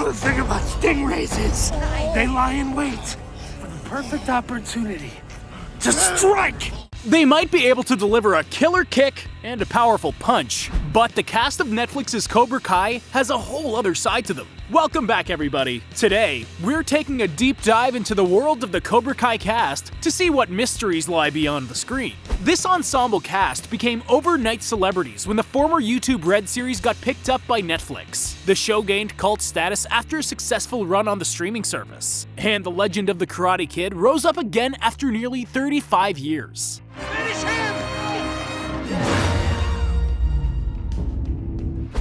the thing about stingrays is they lie in wait for the perfect opportunity to strike. They might be able to deliver a killer kick and a powerful punch, but the cast of Netflix's Cobra Kai has a whole other side to them. Welcome back, everybody. Today, we're taking a deep dive into the world of the Cobra Kai cast to see what mysteries lie beyond the screen. This ensemble cast became overnight celebrities when the former YouTube Red series got picked up by Netflix. The show gained cult status after a successful run on the streaming service, and the legend of the Karate Kid rose up again after nearly 35 years. Finish him!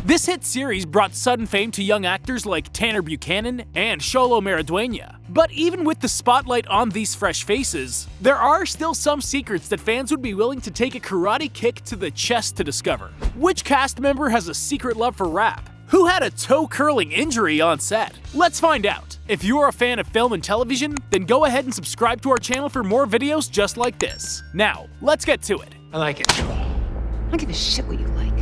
This hit series brought sudden fame to young actors like Tanner Buchanan and Xolo Maridueña. But even with the spotlight on these fresh faces, there are still some secrets that fans would be willing to take a karate kick to the chest to discover. Which cast member has a secret love for rap? Who had a toe-curling injury on set? Let's find out. If you're a fan of film and television, then go ahead and subscribe to our channel for more videos just like this. Now, let's get to it. I like it. I don't give a shit what you like.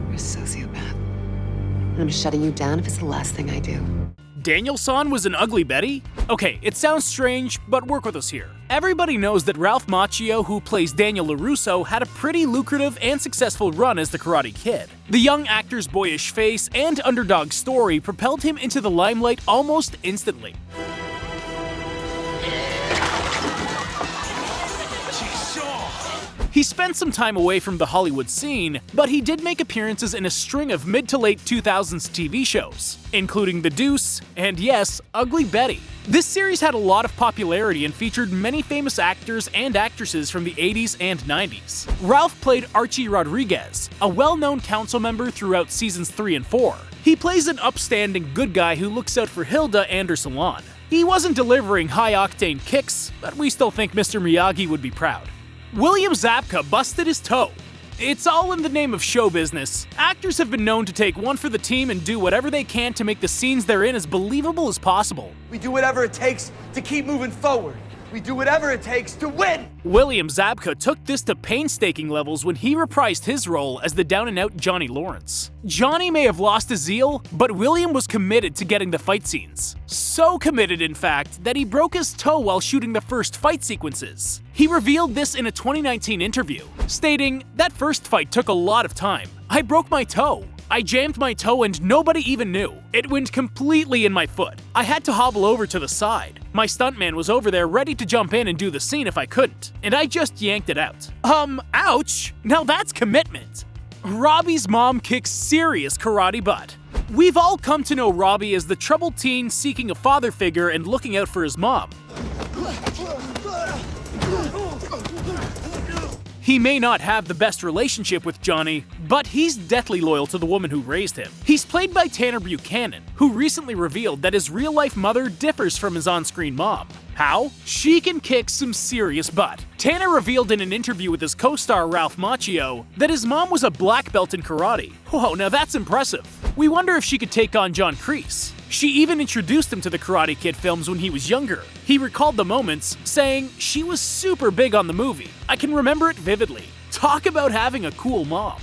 You're a sociopath. And I'm shutting you down if it's the last thing I do. Daniel-san was an ugly Betty? Okay, it sounds strange, but work with us here. Everybody knows that Ralph Macchio, who plays Daniel LaRusso, had a pretty lucrative and successful run as the Karate Kid. The young actor's boyish face and underdog story propelled him into the limelight almost instantly. He spent some time away from the Hollywood scene, but he did make appearances in a string of mid to late 2000s TV shows, including The Deuce and, yes, Ugly Betty. This series had a lot of popularity and featured many famous actors and actresses from the 80s and 90s. Ralph played Archie Rodriguez, a well-known council member throughout seasons 3 and 4. He plays an upstanding good guy who looks out for Hilda and her salon. He wasn't delivering high-octane kicks, but we still think Mr. Miyagi would be proud. William Zabka busted his toe. It's all in the name of show business. Actors have been known to take one for the team and do whatever they can to make the scenes they're in as believable as possible. We do whatever it takes to keep moving forward. We do whatever it takes to win! William Zabka took this to painstaking levels when he reprised his role as the down-and-out Johnny Lawrence. Johnny may have lost his zeal, but William was committed to getting the fight scenes. So committed, in fact, that he broke his toe while shooting the first fight sequences. He revealed this in a 2019 interview, stating, "That first fight took a lot of time. I broke my toe. I jammed my toe and nobody even knew. It went completely in my foot. I had to hobble over to the side. My stuntman was over there ready to jump in and do the scene if I couldn't, and I just yanked it out." Ouch! Now that's commitment. Robbie's mom kicks serious karate butt. We've all come to know Robbie as the troubled teen seeking a father figure and looking out for his mom. He may not have the best relationship with Johnny, but he's deathly loyal to the woman who raised him. He's played by Tanner Buchanan, who recently revealed that his real-life mother differs from his on-screen mom. How? She can kick some serious butt. Tanner revealed in an interview with his co-star Ralph Macchio that his mom was a black belt in karate. Whoa, now that's impressive. We wonder if she could take on John Kreese. She even introduced him to the Karate Kid films when he was younger. He recalled the moments, saying, "She was super big on the movie. I can remember it vividly." Talk about having a cool mom.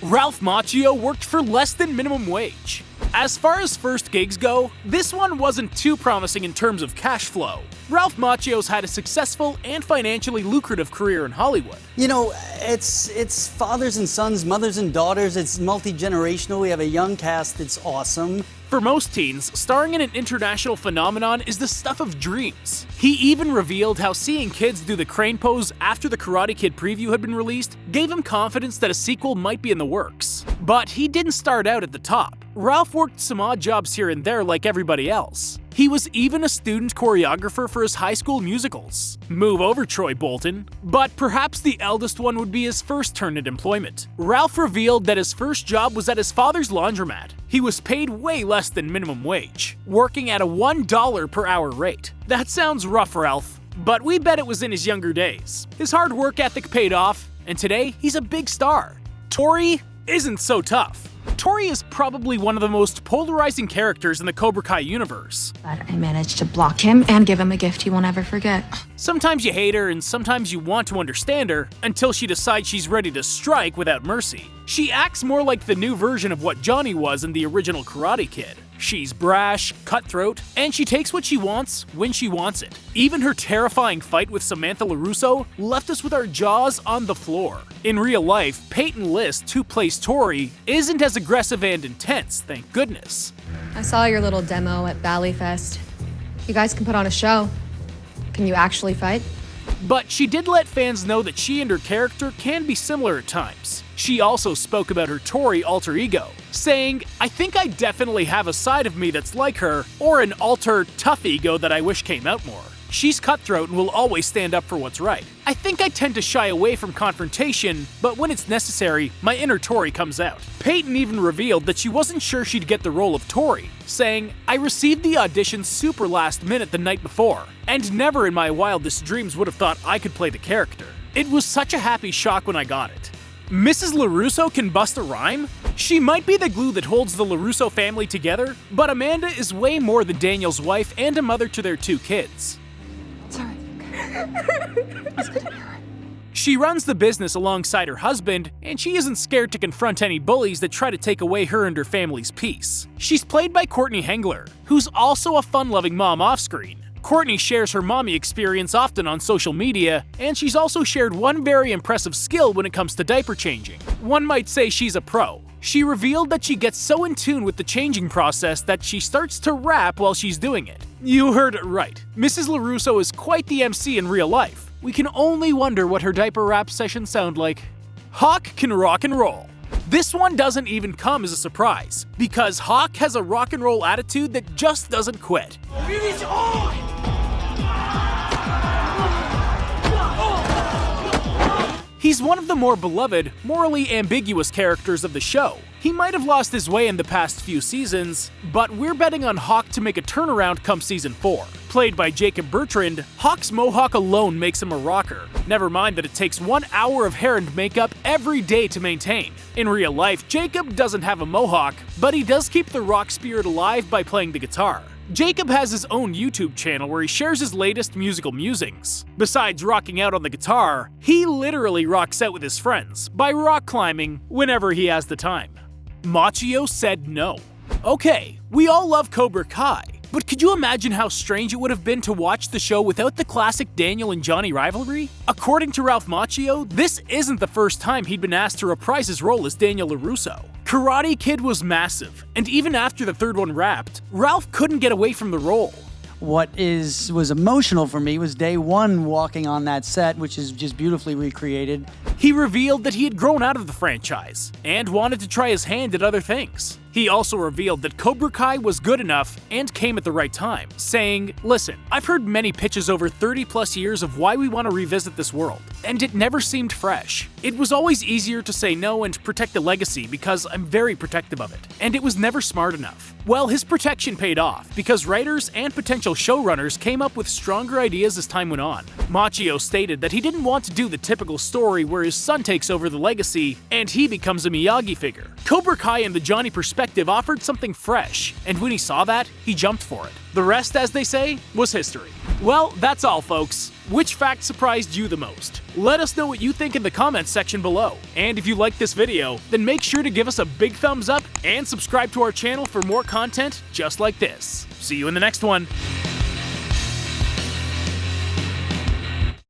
Ralph Macchio worked for less than minimum wage. As far as first gigs go, this one wasn't too promising in terms of cash flow. Ralph Macchio's had a successful and financially lucrative career in Hollywood. You know, it's fathers and sons, mothers and daughters, it's multi-generational, we have a young cast, it's awesome. For most teens, starring in an international phenomenon is the stuff of dreams. He even revealed how seeing kids do the crane pose after the Karate Kid preview had been released gave him confidence that a sequel might be in the works. But he didn't start out at the top. Ralph worked some odd jobs here and there like everybody else. He was even a student choreographer for his high school musicals. Move over, Troy Bolton. But perhaps the eldest one would be his first turn at employment. Ralph revealed that his first job was at his father's laundromat. He was paid way less than minimum wage, working at a $1 per hour rate. That sounds rough, Ralph, but we bet it was in his younger days. His hard work ethic paid off, and today he's a big star. Tori isn't so tough. Tori is probably one of the most polarizing characters in the Cobra Kai universe. But I managed to block him and give him a gift he won't ever forget. Sometimes you hate her and sometimes you want to understand her until she decides she's ready to strike without mercy. She acts more like the new version of what Johnny was in the original Karate Kid. She's brash, cutthroat, and she takes what she wants when she wants it. Even her terrifying fight with Samantha LaRusso left us with our jaws on the floor. In real life, Peyton List, who plays Tori, isn't as aggressive and intense, thank goodness. I saw your little demo at Valleyfest. You guys can put on a show. Can you actually fight? But she did let fans know that she and her character can be similar at times. She also spoke about her Tori alter ego, saying, "I think I definitely have a side of me that's like her, or an alter tough ego that I wish came out more. She's cutthroat and will always stand up for what's right. I think I tend to shy away from confrontation, but when it's necessary, my inner Tori comes out." Peyton even revealed that she wasn't sure she'd get the role of Tori, saying, "I received the audition super last minute the night before, and never in my wildest dreams would have thought I could play the character. It was such a happy shock when I got it." Mrs. LaRusso can bust a rhyme? She might be the glue that holds the LaRusso family together, but Amanda is way more than Daniel's wife and a mother to their 2 kids. Sorry. She runs the business alongside her husband, and she isn't scared to confront any bullies that try to take away her and her family's peace. She's played by Courtney Hengler, who's also a fun-loving mom off-screen. Courtney shares her mommy experience often on social media, and she's also shared one very impressive skill when it comes to diaper changing. One might say she's a pro. She revealed that she gets so in tune with the changing process that she starts to rap while she's doing it. You heard it right. Mrs. LaRusso is quite the MC in real life. We can only wonder what her diaper rap sessions sound like. Hawk can rock and roll. This one doesn't even come as a surprise, because Hawk has a rock and roll attitude that just doesn't quit. He's one of the more beloved, morally ambiguous characters of the show. He might have lost his way in the past few seasons, but we're betting on Hawk to make a turnaround come season 4. Played by Jacob Bertrand, Hawk's mohawk alone makes him a rocker. Never mind that it takes 1 hour of hair and makeup every day to maintain. In real life, Jacob doesn't have a mohawk, but he does keep the rock spirit alive by playing the guitar. Jacob has his own YouTube channel where he shares his latest musical musings. Besides rocking out on the guitar, he literally rocks out with his friends by rock climbing whenever he has the time. Machio said no. Okay, we all love Cobra Kai, but could you imagine how strange it would have been to watch the show without the classic Daniel and Johnny rivalry? According to Ralph Macchio, this isn't the first time he'd been asked to reprise his role as Daniel LaRusso. Karate Kid was massive, and even after the 3rd one wrapped, Ralph couldn't get away from the role. What was emotional for me was day 1 walking on that set, which is just beautifully recreated. He revealed that he had grown out of the franchise and wanted to try his hand at other things. He also revealed that Cobra Kai was good enough and came at the right time, saying, "Listen, I've heard many pitches over 30+ years of why we want to revisit this world, and it never seemed fresh. It was always easier to say no and protect the legacy because I'm very protective of it, and it was never smart enough." Well, his protection paid off because writers and potential showrunners came up with stronger ideas as time went on. Machio stated that he didn't want to do the typical story where his son takes over the legacy and he becomes a Miyagi figure. Cobra Kai and the Johnny perspective offered something fresh, and when he saw that, he jumped for it. The rest, as they say, was history. Well, that's all, folks. Which fact surprised you the most? Let us know what you think in the comments section below. And if you liked this video, then make sure to give us a big thumbs up and subscribe to our channel for more content just like this. See you in the next one.